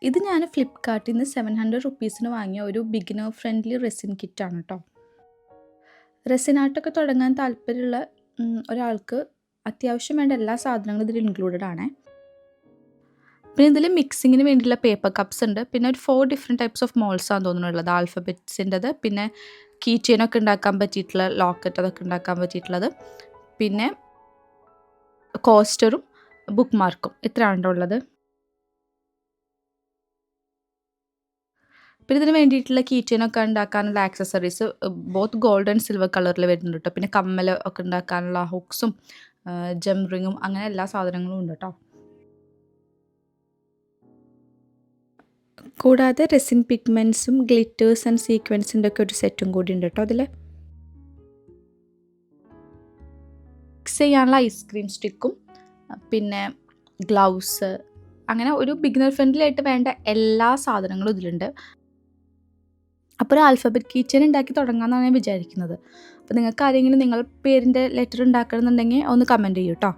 ഇത് ഞാൻ ഫ്ലിപ്കാർട്ടിൽ നിന്ന് 700 വാങ്ങിയ ഒരു ബിഗിനർ ഫ്രണ്ട്ലി റെസിൻ കിറ്റാണ് കേട്ടോ. റെസിൻ ആർട്ടൊക്കെ തുടങ്ങാൻ താല്പര്യമുള്ള ഒരാൾക്ക് അത്യാവശ്യം വേണ്ട എല്ലാ സാധനങ്ങളും ഇതിൽ ഇൻക്ലൂഡഡ് ആണ്. പിന്നെ ഇതിൽ മിക്സിങ്ങിന് വേണ്ടിയുള്ള പേപ്പർ കപ്സ് ഉണ്ട്. പിന്നെ ഒരു 4 ഡിഫറെൻറ്റ് ടൈപ്സ് ഓഫ് മോൾസ് ആണ് തോന്നുന്നുള്ളത്. ആൽഫബറ്റ്സിൻ്റെത്, പിന്നെ കീ ചെയിനൊക്കെ ഉണ്ടാക്കാൻ പറ്റിയിട്ടുള്ള ലോക്കറ്റ് അതൊക്കെ ഉണ്ടാക്കാൻ പറ്റിയിട്ടുള്ളത്, പിന്നെ കോസ്റ്ററും ബുക്ക് മാർക്കും ഇത്രയാണ് ഉള്ളത്. പിന്നെ ഇതിന് വേണ്ടിയിട്ടുള്ള കീ ചെയിനൊക്കെ ഉണ്ടാക്കാനുള്ള accessories both gold and silver കളറിൽ വരുന്നുണ്ട് കേട്ടോ. പിന്നെ കമ്മൽ ഒക്കെ ഉണ്ടാക്കാനുള്ള ഹുക്സും ജം റിങ്ങും അങ്ങനെ എല്ലാ സാധനങ്ങളും ഉണ്ട് കേട്ടോ. കൂടാതെ റെസിൻ പിഗ്മെൻറ്റ്സും ഗ്ലിറ്റേഴ്സ് ആൻഡ് സീക്വൻസിൻ്റെ ഒക്കെ ഒരു സെറ്റും കൂടി ഉണ്ട് കേട്ടോ അതിൽ. മിക്സ് ചെയ്യാനുള്ള ഐസ്ക്രീം സ്റ്റിക്കും പിന്നെ ഗ്ലൗസ് അങ്ങനെ ഒരു ബിഗിനർ ഫ്രണ്ട്ലി ആയിട്ട് വേണ്ട എല്ലാ സാധനങ്ങളും ഇതിലുണ്ട്. അപ്പോൾ ഒരു ആൽഫബറ്റ് കീ ചെയിൻ ഉണ്ടാക്കി തുടങ്ങാമെന്നാണ് ഞാൻ വിചാരിക്കുന്നത്. അപ്പോൾ നിങ്ങൾക്ക് ആരെങ്കിലും നിങ്ങളുടെ പേരിൻ്റെ ലെറ്റർ ഉണ്ടാക്കണമെന്നുണ്ടെങ്കിൽ ഒന്ന് കമൻറ്റ് ചെയ്യൂ കേട്ടോ.